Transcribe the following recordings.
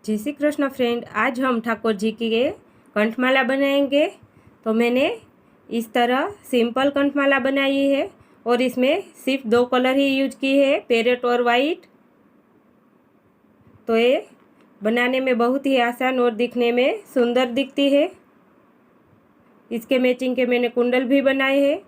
जय श्री कृष्ण फ्रेंड। आज हम ठाकुर जी की कंठमाला बनाएंगे। तो मैंने इस तरह सिंपल कंठमाला बनाई है और इसमें सिर्फ 2 कलर ही यूज किए हैं, पैरेट और वाइट। तो ये बनाने में बहुत ही आसान और दिखने में सुंदर दिखती है। इसके मैचिंग के मैंने कुंडल भी बनाए हैं।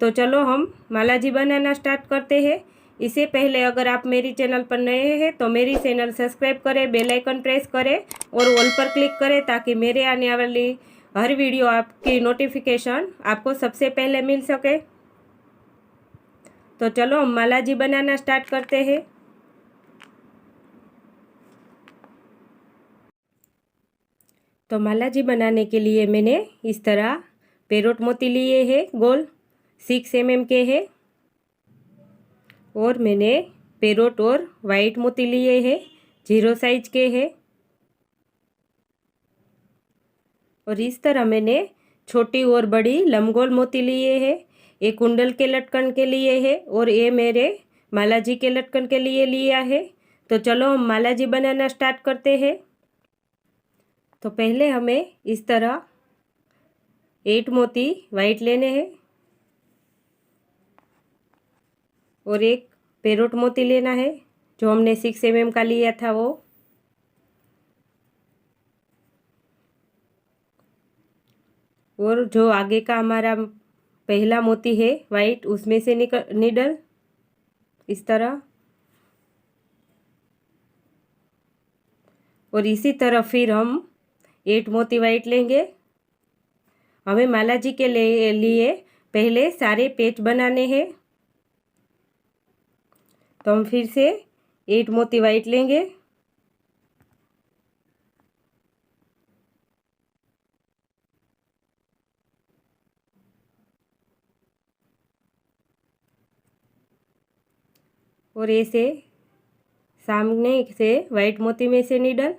तो चलो हम माला जी बनाना स्टार्ट करते हैं। इससे पहले अगर आप मेरी चैनल पर नए हैं तो मेरी चैनल सब्सक्राइब करें, बेल आइकन प्रेस करें और ऑल पर क्लिक करें ताकि मेरे आने वाली हर वीडियो आपकी नोटिफिकेशन आपको सबसे पहले मिल सके। तो चलो हम माला जी बनाना स्टार्ट करते हैं। तो माला जी बनाने के लिए मैंने इस तरह पैरोट मोती लिए हैं, गोल 6 mm के हैं। और मैंने पैरोट और वाइट मोती लिए हैं, 0 साइज के हैं। और इस तरह मैंने छोटी और बड़ी लंबगोल मोती लिए हैं। ये कुंडल के लटकन के लिए है और ये मेरे माला जी के लटकन के लिए लिया है। तो चलो हम माला जी बनाना स्टार्ट करते हैं। तो पहले हमें इस तरह 8 मोती वाइट लेने हैं और एक पैरोट मोती लेना है जो हमने 6 mm का लिया था वो। और जो आगे का हमारा पहला मोती है वाइट, उसमें से नीडल इस तरह। और इसी तरह फिर हम 8 मोती वाइट लेंगे। हमें माला जी के लिए पहले सारे पैच बनाने हैं। तो हम फिर से 8 मोती वाइट लेंगे और ऐसे सामने से वाइट मोती में से नीडल।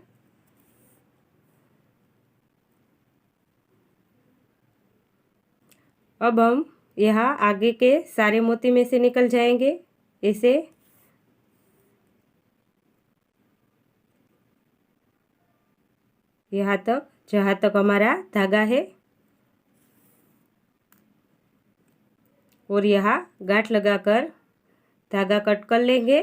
अब हम यहाँ आगे के सारे मोती में से निकल जाएंगे ऐसे। यहाँ तक जहाँ तक हमारा धागा है। और यहाँ गांठ लगाकर धागा कट कर लेंगे।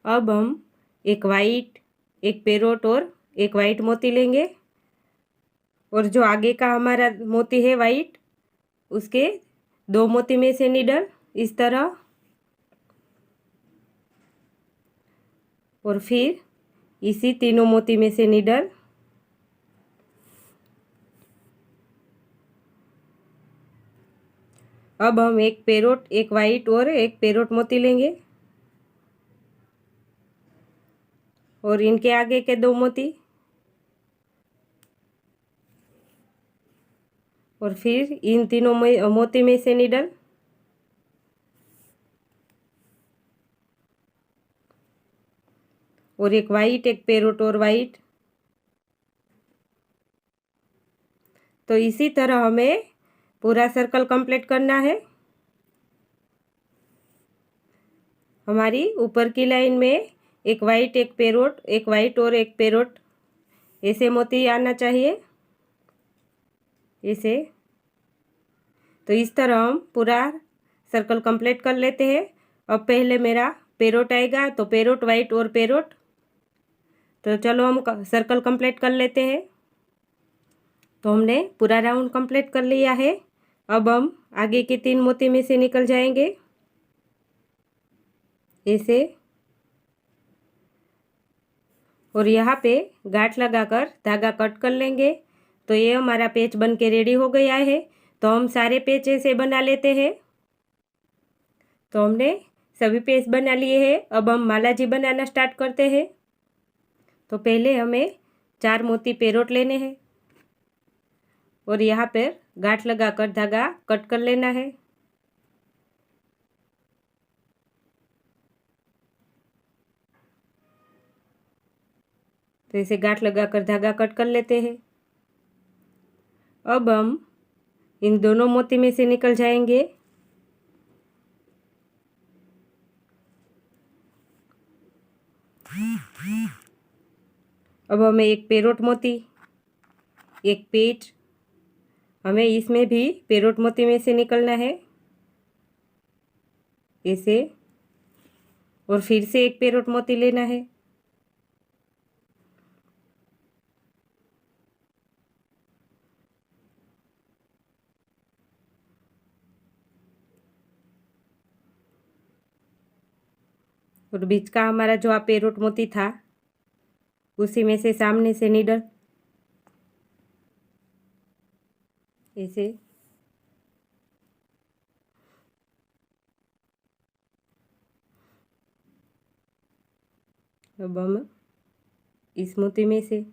अब हम एक वाइट, एक पैरोट और एक वाइट मोती लेंगे और जो आगे का हमारा मोती है वाइट, उसके 2 मोती में से नीडल इस तरह। और फिर इसी तीनों मोती में से नीडल। अब हम एक पैरोट, एक वाइट और एक पैरोट मोती लेंगे और इनके आगे के 2 मोती। और फिर इन तीनों मोती में से नीडल। और एक वाइट, एक पैरोट और वाइट। तो इसी तरह हमें पूरा सर्कल कंप्लीट करना है। हमारी ऊपर की लाइन में एक वाइट, एक पैरोट, एक वाइट और एक पैरोट ऐसे मोती आना चाहिए ऐसे। तो इस तरह हम पूरा सर्कल कंप्लीट कर लेते हैं। अब पहले मेरा पैरोट आएगा, तो पैरोट, वाइट और पैरोट। तो चलो हम सर्कल कंप्लीट कर लेते हैं। तो हमने पूरा राउंड कंप्लीट कर लिया है। अब हम आगे के 3 मोती में से निकल जाएंगे ऐसे। और यहाँ पे गांठ लगाकर धागा कट कर लेंगे। तो ये हमारा पेच बन के रेडी हो गया है। तो हम सारे पेच ऐसे बना लेते हैं। तो हमने सभी पेच बना लिए हैं। अब हम माला जी बनाना स्टार्ट करते हैं। तो पहले हमें 4 मोती पैरोट लेने हैं और यहाँ पर गांठ लगाकर धागा कट कर लेना है। तो इसे गांठ लगाकर धागा कट कर लेते हैं। अब हम इन दोनों मोती में से निकल जाएंगे। अब हमें एक पेरोट मोती, एक पेच, हमें इसमें भी पेरोट मोती में से निकलना है ऐसे, और फिर से एक पेरोट मोती लेना है। और बीच का हमारा जो पेरोट मोती था उसी में से सामने से नीडल ऐसे अब हम इस मोती में से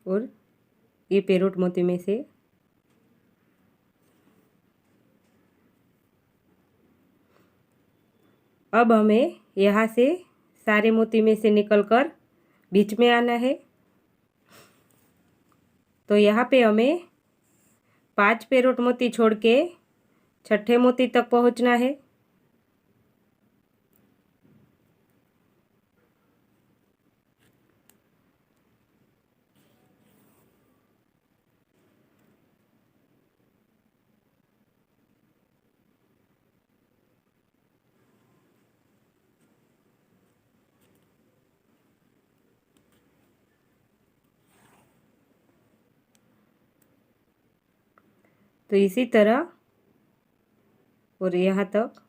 और ये पेरोट मोती में से अब हमें यहाँ से सारे मोती में से निकलकर बीच में आना है। तो यहाँ पे हमें 5 पेरोट मोती छोड़ के छठे मोती तक पहुँचना है। तो इसी तरह और यहाँ तक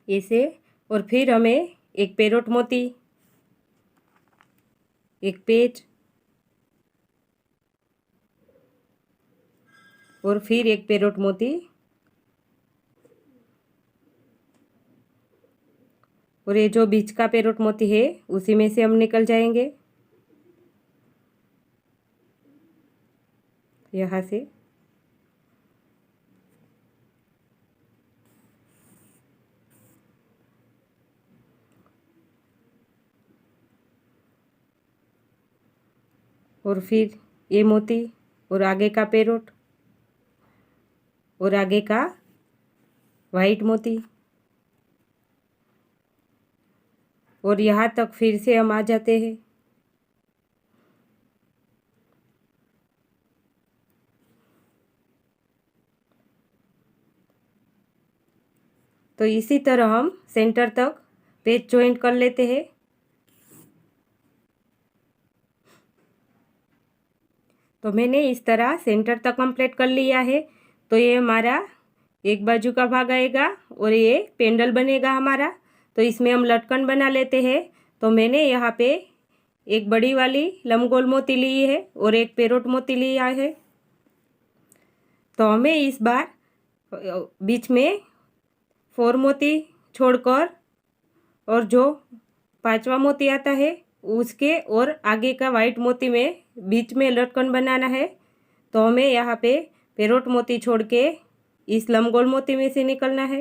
ऐसे, और फिर हमें एक पेरोट मोती, एक पेच और फिर एक पेरोट मोती और ये जो बीच का पेरोट मोती है उसी में से हम निकल जाएंगे यहाँ से। और फिर ये मोती और आगे का पेरोट और आगे का वाइट मोती और यहाँ तक फिर से हम आ जाते हैं। तो इसी तरह हम सेंटर तक पेच जॉइंट कर लेते हैं। तो मैंने इस तरह सेंटर तक कंप्लीट कर लिया है। तो ये हमारा एक बाजू का भाग आएगा और ये पेंडल बनेगा हमारा। तो इसमें हम लटकन बना लेते हैं। तो मैंने यहाँ पे एक बड़ी वाली लंबगोल मोती ली है और एक पेरोट मोती लिया है। तो हमें इस बार बीच में 4 मोती छोड़कर और जो 5वां मोती आता है उसके और आगे का वाइट मोती में बीच में लटकन बनाना है। तो हमें यहाँ पे पेरोट मोती छोड़ के इस लंबगोल मोती में से निकलना है।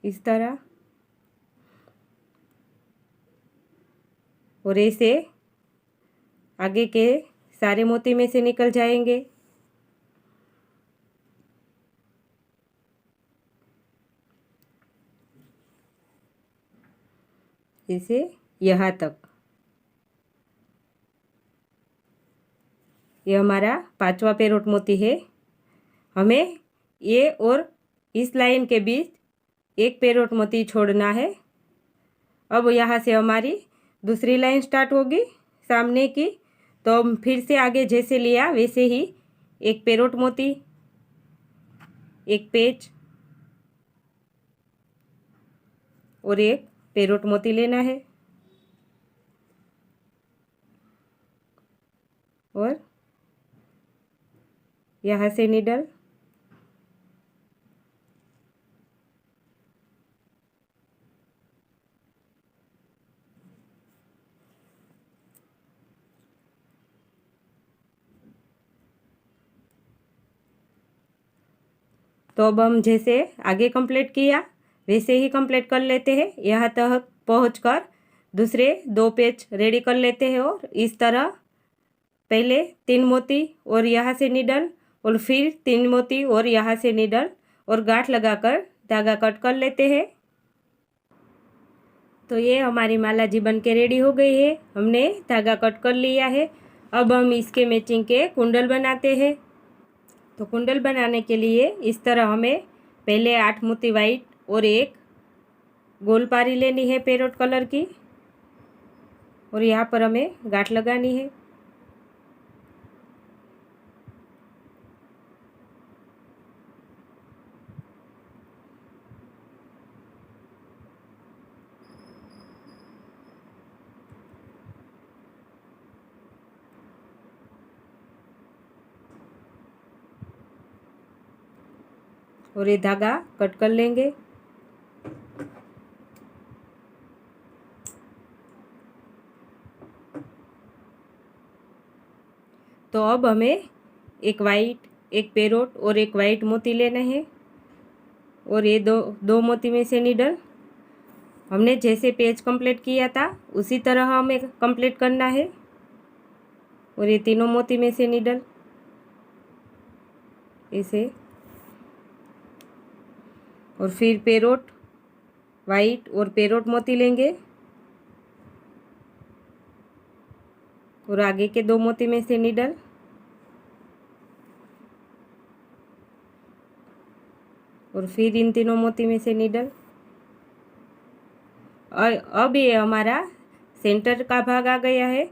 इस तरह और ऐसे आगे के सारे मोती में से निकल जाएंगे। इसे यहाँ तक। ये हमारा 5वां पेरोट मोती है। हमें ये और इस लाइन के बीच एक पेरोट मोती छोड़ना है। अब यहाँ से हमारी दूसरी लाइन स्टार्ट होगी सामने की। तो हम फिर से आगे जैसे लिया वैसे ही एक पेरोट मोती, एक पेच और एक पेरोट मोती लेना है और यहाँ से नीडल तो अब हम जैसे आगे कंप्लीट किया वैसे ही कंप्लीट कर लेते हैं। यहाँ तक पहुंचकर दूसरे 2 पेच रेडी कर लेते हैं और इस तरह पहले 3 मोती और यहाँ से नीडल और फिर 3 मोती और यहाँ से नीडल और गांठ लगाकर धागा कट कर लेते हैं। तो ये हमारी माला जी बन के रेडी हो गई है। हमने धागा कट कर लिया है। अब हम इसके मैचिंग के कुंडल बनाते हैं। तो कुंडल बनाने के लिए इस तरह हमें पहले 8 मोती वाइट और एक गोल पारी लेनी है पैरोट कलर की और यहाँ पर हमें गांठ लगानी है। और ये धागा कट कर लेंगे। तो अब हमें एक वाइट, एक पेरोट और एक वाइट मोती लेना है और ये दो मोती में से नीडल हमने जैसे पेज कंप्लीट किया था उसी तरह हमें कंप्लीट करना है और ये तीनों मोती में से नीडल इसे और फिर पेरोट वाइट और पेरोट मोती लेंगे और आगे के 2 मोती में से नीडल और फिर इन तीनों मोती में से नीडल। अब ये हमारा सेंटर का भाग आ गया है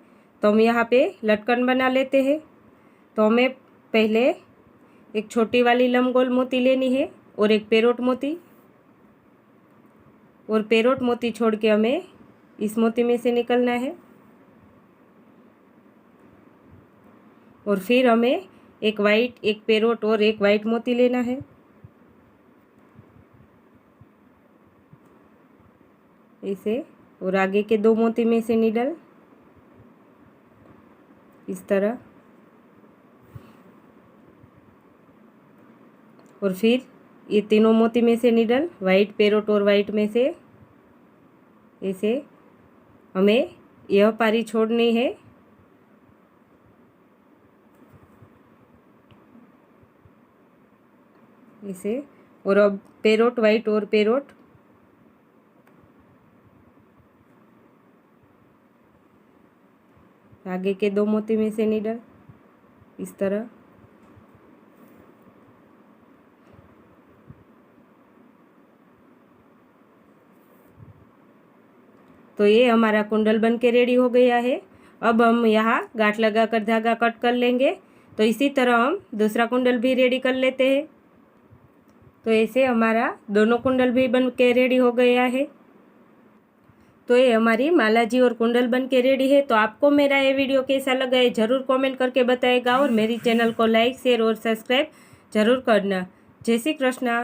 तो हम यहाँ पे लटकन बना लेते हैं। तो हमें पहले एक छोटी वाली लंबगोल मोती लेनी है और एक पेरोट मोती और पेरोट मोती छोड़ के हमें इस मोती में से निकलना है और फिर हमें एक वाइट, एक पेरोट और एक वाइट मोती लेना है। इसे और आगे के 2 मोती में से नीडल इस तरह और फिर ये तीनों मोती में से नीडल वाइट, पेरोट और वाइट में से इसे हमें यह पारी छोड़नी है इसे और अब पेरोट वाइट और पेरोट आगे के 2 मोती में से नीडल इस तरह तो ये हमारा कुंडल बन के रेडी हो गया है। अब हम यहाँ गांठ लगाकर धागा कट कर लेंगे। तो इसी तरह हम दूसरा कुंडल भी रेडी कर लेते हैं। तो ऐसे हमारा दोनों कुंडल भी बन के रेडी हो गया है। तो ये हमारी माला जी और कुंडल बन के रेडी है। तो आपको मेरा ये वीडियो कैसा लगा है ज़रूर कमेंट करके बताएगा और मेरी चैनल को लाइक, शेयर और सब्सक्राइब ज़रूर करना। जय श्री कृष्णा।